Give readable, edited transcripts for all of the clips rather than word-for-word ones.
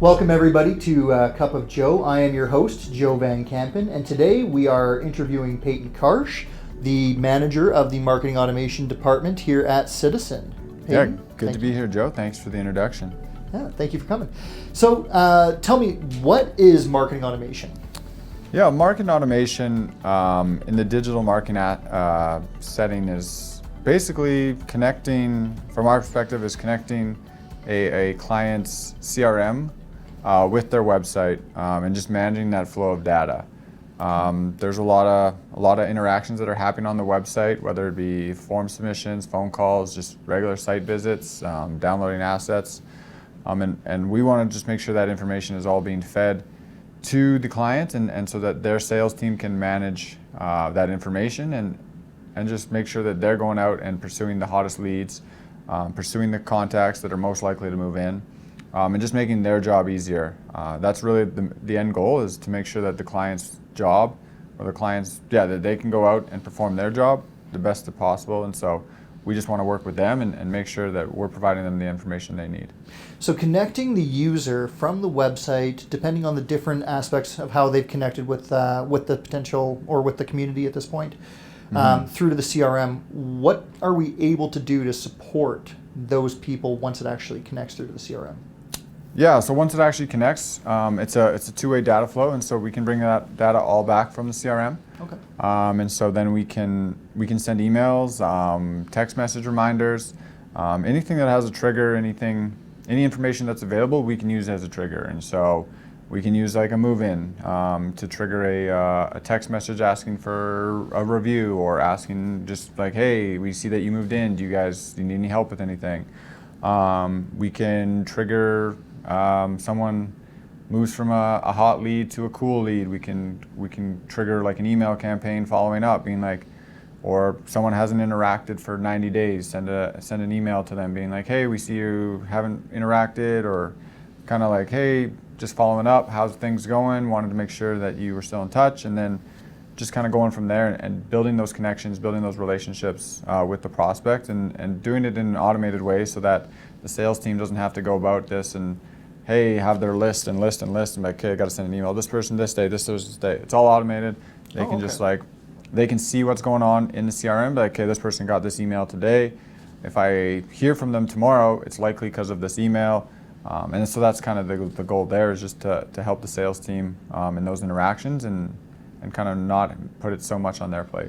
Welcome everybody to Cup of Joe. I am your host, Joe Van Kampen, and today we are interviewing Payton Karch, the manager of the Marketing Automation Department here at Citizen. Payton, yeah, good to be here, Joe. Thanks for the introduction. Yeah, thank you for coming. So tell me, what is marketing automation? Yeah, marketing automation in the digital marketing setting is basically connecting, from our perspective, is connecting a client's CRM with their website and just managing that flow of data. There's a lot of interactions that are happening on the website, whether it be form submissions, phone calls, just regular site visits, downloading assets, and we want to just make sure that information is all being fed to the client, and so that their sales team can manage that information and just make sure that they're going out and pursuing the hottest leads, pursuing the contacts that are most likely to move in, and just making their job easier. That's really the end goal, is to make sure that the client's job, or the clients, that they can go out and perform their job the best possible. And so we just want to work with them and make sure that we're providing them the information they need. So connecting the user from the website, depending on the different aspects of how they've connected with the potential or with the community at this point, through to the CRM, what are we able to do to support those people once it actually connects through to the CRM? Yeah, so once it actually connects, it's a two-way data flow, and so we can bring that data all back from the CRM. Okay. And so then we can send emails, text message reminders, anything that has a trigger, any information that's available, we can use as a trigger. And so we can use like a move-in to trigger a text message asking for a review, or asking just like, hey, we see that you moved in. Do you need any help with anything? We can trigger someone moves from a hot lead to a cool lead. We can trigger like an email campaign following up, being like, or someone hasn't interacted for 90 days, send an email to them being like, hey, we see you haven't interacted, or kind of like, hey, just following up, how's things going? Wanted to make sure that you were still in touch, and then just kind of going from there and building those connections, building those relationships with the prospect, and doing it in an automated way so that the sales team doesn't have to go about this and, hey, have their list and be like, okay, I got to send an email, this person this day, this day. It's all automated. They can just like, they can see what's going on in the CRM, like, okay, this person got this email today. If I hear from them tomorrow, it's likely because of this email. And so that's kind of the goal there, is just to help the sales team in those interactions and kind of not put it so much on their plate.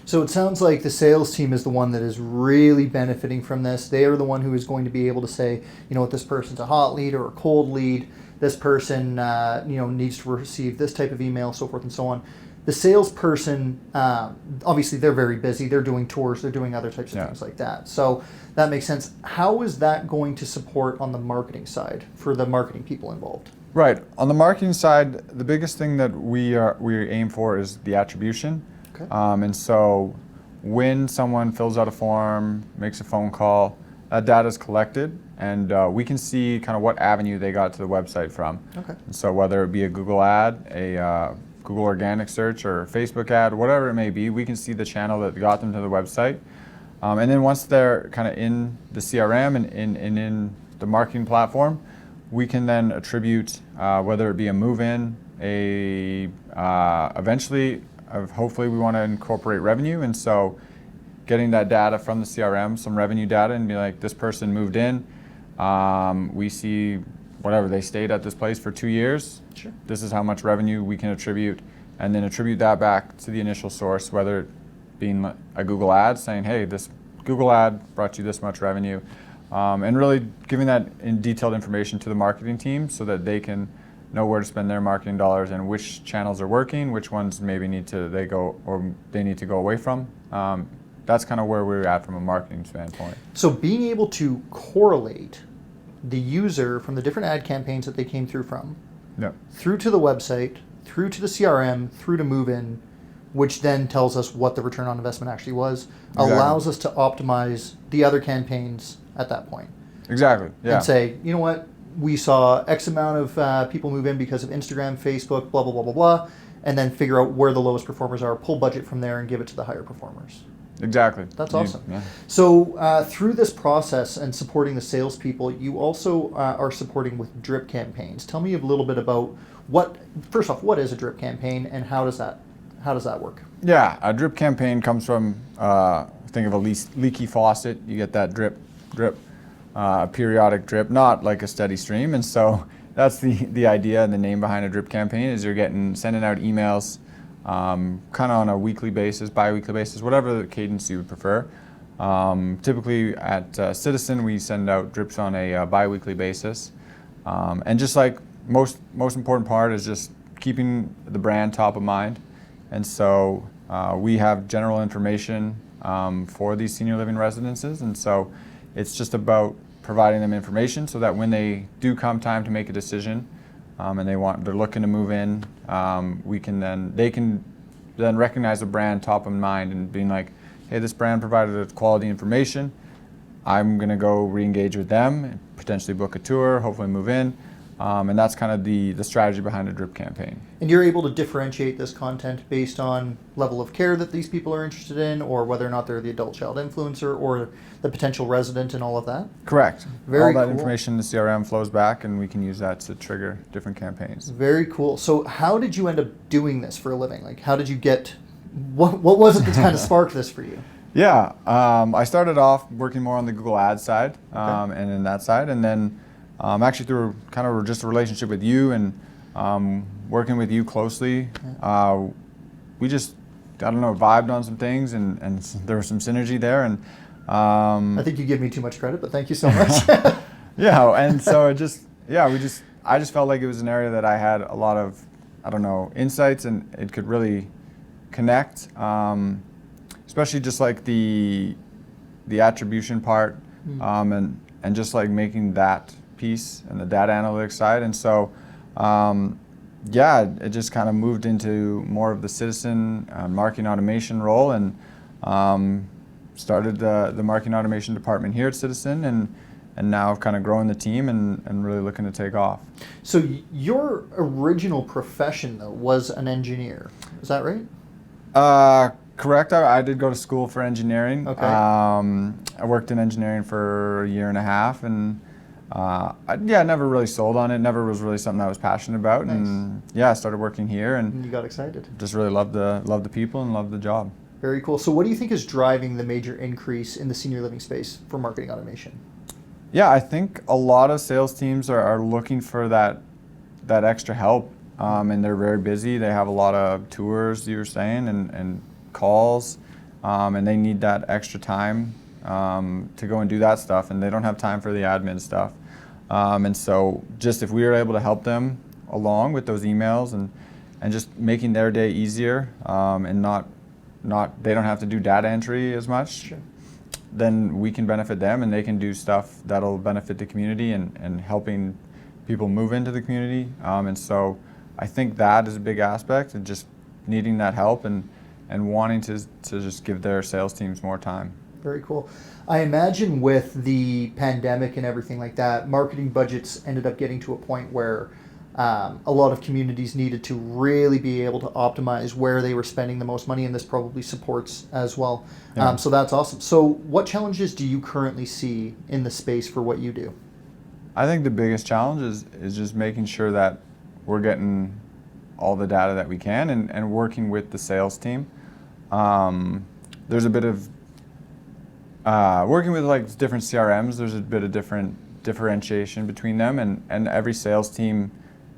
So it sounds like the sales team is the one that is really benefiting from this. They are the one who is going to be able to say, you know what, this person's a hot lead or a cold lead. This person, needs to receive this type of email, so forth and so on. The salesperson, obviously they're very busy. They're doing tours. They're doing other types of things like that. So that makes sense. How is that going to support on the marketing side for the marketing people involved? Right. On the marketing side, the biggest thing that we aim for is the attribution. Okay. And so when someone fills out a form, makes a phone call, that data is collected, and we can see kind of what avenue they got to the website from. Okay. And so whether it be a Google ad, a Google organic search, or Facebook ad, whatever it may be, we can see the channel that got them to the website. And then once they're kind of in the CRM and in the marketing platform, we can then attribute whether it be a move-in, eventually, hopefully we want to incorporate revenue, and so getting that data from the CRM, some revenue data, and be like, this person moved in, we see whatever, they stayed at this place for 2 years, sure. This is how much revenue we can attribute, and then attribute that back to the initial source, whether it being a Google ad saying, hey, this Google ad brought you this much revenue. And really giving that in detailed information to the marketing team so that they can know where to spend their marketing dollars and which channels are working, which ones maybe need to go away from. That's kind of where we're at from a marketing standpoint. So being able to correlate the user from the different ad campaigns that they came through from, through to the website, through to the CRM, through to move-in, which then tells us what the return on investment actually was, allows us to optimize the other campaigns at that point. Exactly, yeah. And say, you know what, we saw X amount of people move in because of Instagram, Facebook, blah, blah, blah, blah, blah, and then figure out where the lowest performers are, pull budget from there and give it to the higher performers. Exactly. That's awesome. Yeah. So through this process and supporting the salespeople, you also are supporting with drip campaigns. Tell me a little bit about first off, what is a drip campaign and how does that work? Yeah, a drip campaign comes from, think of a leaky faucet. You get that drip, periodic drip, not like a steady stream. And so that's the idea and the name behind a drip campaign is you're sending out emails kind of on a weekly basis, bi-weekly basis, whatever the cadence you would prefer. Typically at Citizen, we send out drips on a bi-weekly basis. And just like most important part is just keeping the brand top of mind. And so we have general information for these senior living residences. And so it's just about providing them information so that when they do come time to make a decision, and they're looking to move in, they can then recognize the brand top of mind and being like, hey, this brand provided quality information. I'm gonna go re-engage with them, potentially book a tour, hopefully move in. And that's kind of the strategy behind a drip campaign. And you're able to differentiate this content based on level of care that these people are interested in, or whether or not they're the adult-child influencer or the potential resident and all of that? Correct. Very all that cool. information in the CRM flows back, and we can use that to trigger different campaigns. Very cool. So how did you end up doing this for a living? Like, how did you what was it that kind of sparked this for you? Yeah, I started off working more on the Google Ads side, and in that side, and then actually through kind of just a relationship with you and working with you closely, we just, I don't know, vibed on some things, and there was some synergy there. And I think you give me too much credit, but thank you so much. yeah, and so I just felt like it was an area that I had a lot of, I don't know, insights, and it could really connect, especially just like the attribution part, and just like making that piece and the data analytics side. And so it just kind of moved into more of the Citizen marketing automation role, and started the marketing automation department here at Citizen, and now kind of growing the team and really looking to take off. So your original profession though was an engineer, is that right? Correct. I did go to school for engineering. Okay. I worked in engineering for a year and a half, and I never really sold on it. Never was really something I was passionate about. Nice. And I started working here, and you got excited. just really loved the people and loved the job. Very cool. So what do you think is driving the major increase in the senior living space for marketing automation? Yeah, I think a lot of sales teams are looking for that extra help, and they're very busy. They have a lot of tours, you were saying, and calls, and they need that extra time to go and do that stuff, and they don't have time for the admin stuff. And so just if we were able to help them along with those emails and just making their day easier, and not they don't have to do data entry as much, Sure. then we can benefit them, and they can do stuff that'll benefit the community and helping people move into the community. And so I think that is a big aspect, and just needing that help and wanting to just give their sales teams more time. Very cool. I imagine with the pandemic and everything like that, marketing budgets ended up getting to a point where a lot of communities needed to really be able to optimize where they were spending the most money, and this probably supports as well. Yeah. So that's awesome. So what challenges do you currently see in the space for what you do? I think the biggest challenge is just making sure that we're getting all the data that we can and working with the sales team. There's a bit of working with like different CRMs, there's a bit of different differentiation between them, and every sales team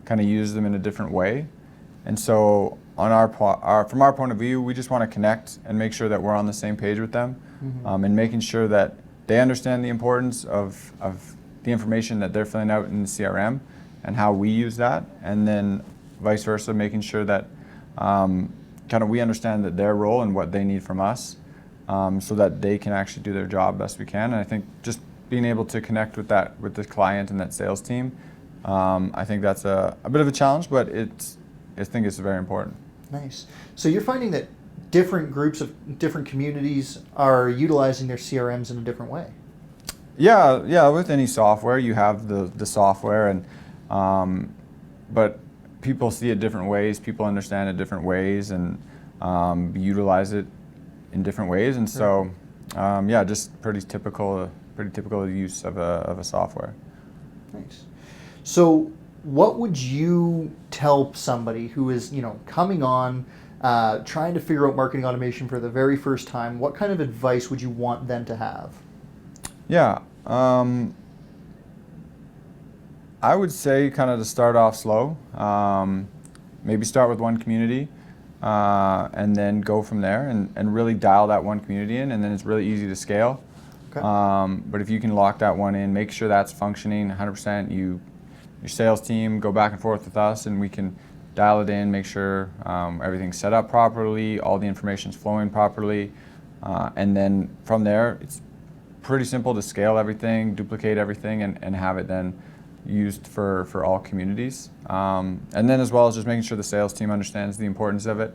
kind of uses them in a different way. And so on from our point of view, we just want to connect and make sure that we're on the same page with them, and making sure that they understand the importance of the information that they're filling out in the CRM and how we use that, and then vice versa, making sure that kind of we understand that their role and what they need from us, so that they can actually do their job best we can. And I think just being able to connect with the client and that sales team, I think that's a bit of a challenge, but I think it's very important. Nice. So you're finding that different groups of different communities are utilizing their CRMs in a different way? Yeah. With any software, you have the software, and but people see it different ways. People understand it different ways, and utilize it in different ways, and so just pretty typical use of a software. Nice. So what would you tell somebody who is, coming on, trying to figure out marketing automation for the very first time? What kind of advice would you want them to have? Yeah, I would say kind of to start off slow. Maybe start with one community, and then go from there, and really dial that one community in, and then it's really easy to scale. Okay. But if you can lock that one in, make sure that's functioning 100%. Your sales team go back and forth with us, and we can dial it in, make sure everything's set up properly, all the information's flowing properly, and then from there, it's pretty simple to scale everything, duplicate everything, and have it then used for all communities. And then as well as just making sure the sales team understands the importance of it,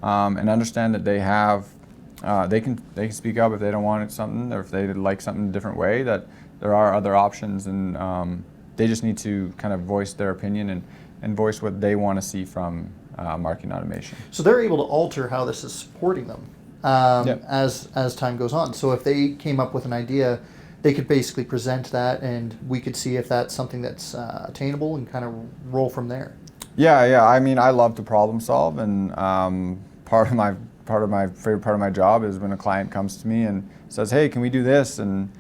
and understand that they have, they can speak up if they don't want something, or if they like something a different way, that there are other options, and they just need to kind of voice their opinion and voice what they want to see from marketing automation. So they're able to alter how this is supporting them as time goes on. So if they came up with an idea, they could basically present that, and we could see if that's something that's attainable, and kind of roll from there. Yeah. I mean, I love to problem solve, and part of my favorite part of my job is when a client comes to me and says, "Hey, can we do this?" And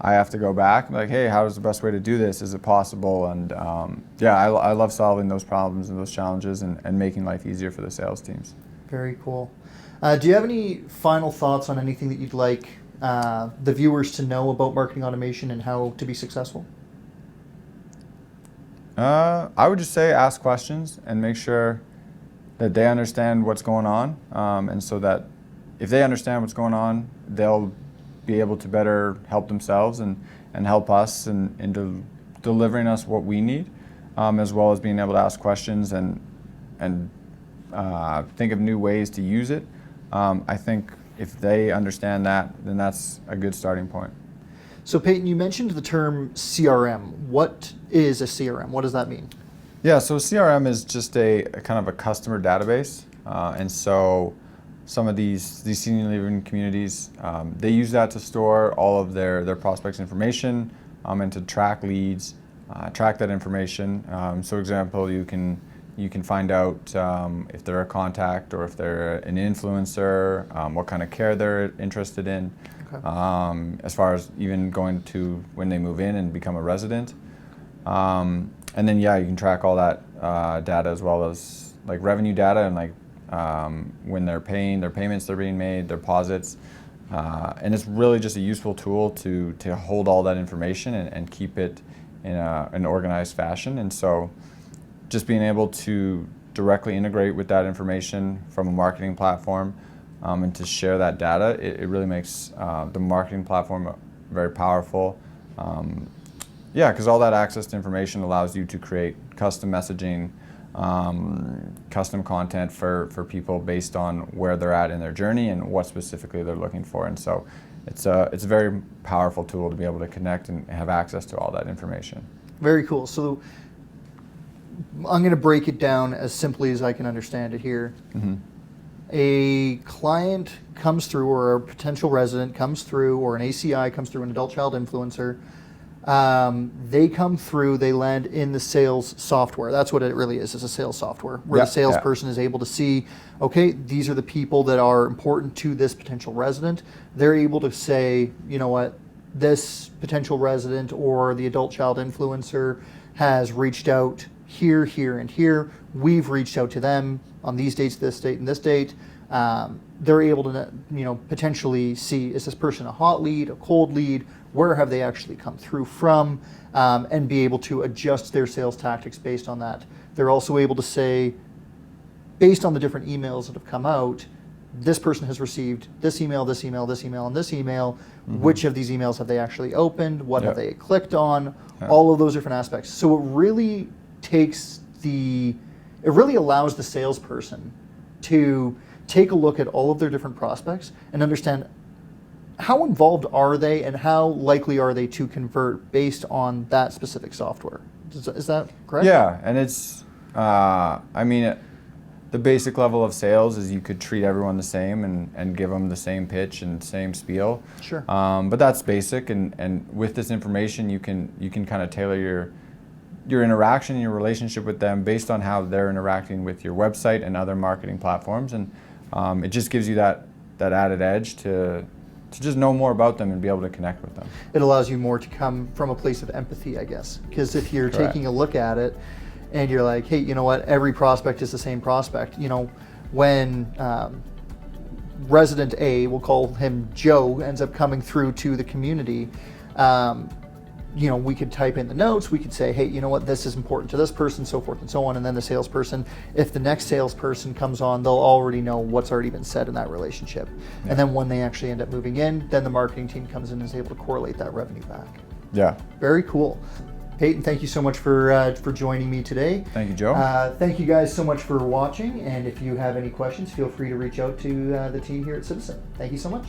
I have to go back like, "Hey, how is the best way to do this? Is it possible?" And I love solving those problems and those challenges, and making life easier for the sales teams. Very cool. Do you have any final thoughts on anything that you'd like the viewers to know about marketing automation and how to be successful? I would just say ask questions and make sure that they understand what's going on, and so that if they understand what's going on, they'll be able to better help themselves and help us in delivering us what we need, as well as being able to ask questions and think of new ways to use it. I think if they understand that, then that's a good starting point. So Payton, you mentioned the term CRM. What is a CRM? What does that mean? Yeah, so CRM is just a kind of a customer database, and so some of these senior living communities, they use that to store all of their prospects' information, and to track leads, track that information. So, example, you can find out if they're a contact or if they're an influencer, what kind of care they're interested in, okay. As far as even going to when they move in and become a resident. And then, you can track all that data, as well as like revenue data, and like when they're paying, their payments they're being made, their deposits. And it's really just a useful tool to hold all that information and keep it in an organized fashion. And so just being able to directly integrate with that information from a marketing platform, and to share that data, it really makes the marketing platform very powerful. Because all that access to information allows you to create custom messaging, custom content for people based on where they're at in their journey and what specifically they're looking for. And so it's a very powerful tool to be able to connect and have access to all that information. Very cool. So I'm going to break it down as simply as I can understand it here. Mm-hmm. A client comes through, or a potential resident comes through, or an ACI comes through, an adult child influencer. They come through, they land in the sales software. That's what it really is. It's a sales software where the salesperson is able to see, okay, these are the people that are important to this potential resident. They're able to say, you know what, this potential resident or the adult child influencer has reached out here, here, and here. We've reached out to them on these dates, this date, and this date. They're able to, potentially see, is this person a hot lead, a cold lead? Where have they actually come through from? And be able to adjust their sales tactics based on that. They're also able to say, based on the different emails that have come out, this person has received this email, this email, this email, and this email. Mm-hmm. Which of these emails have they actually opened? What have they clicked on? All of those different aspects. So it really allows the salesperson to take a look at all of their different prospects and understand how involved are they and how likely are they to convert based on that specific software. Is that correct? Yeah, and it's, the basic level of sales is you could treat everyone the same and give them the same pitch and same spiel. Sure. But that's basic, and with this information, you can kind of tailor your interaction, your relationship with them based on how they're interacting with your website and other marketing platforms, and it just gives you that added edge to just know more about them and be able to connect with them. It allows you more to come from a place of empathy, I guess, because if you're Correct. taking a look at it and you're like, hey, you know what, every prospect is the same prospect. You know, when resident A, we'll call him Joe, ends up coming through to the community, you know, we could type in the notes, we could say, hey, you know what, this is important to this person, so forth and so on, and then the salesperson, if the next salesperson comes on, they'll already know what's already been said in that relationship. Yeah. And then when they actually end up moving in, then the marketing team comes in and is able to correlate that revenue back. Yeah. Very cool. Payton, thank you so much for joining me today. Thank you, Joe. Thank you guys so much for watching, and if you have any questions, feel free to reach out to the team here at Citizen. Thank you so much.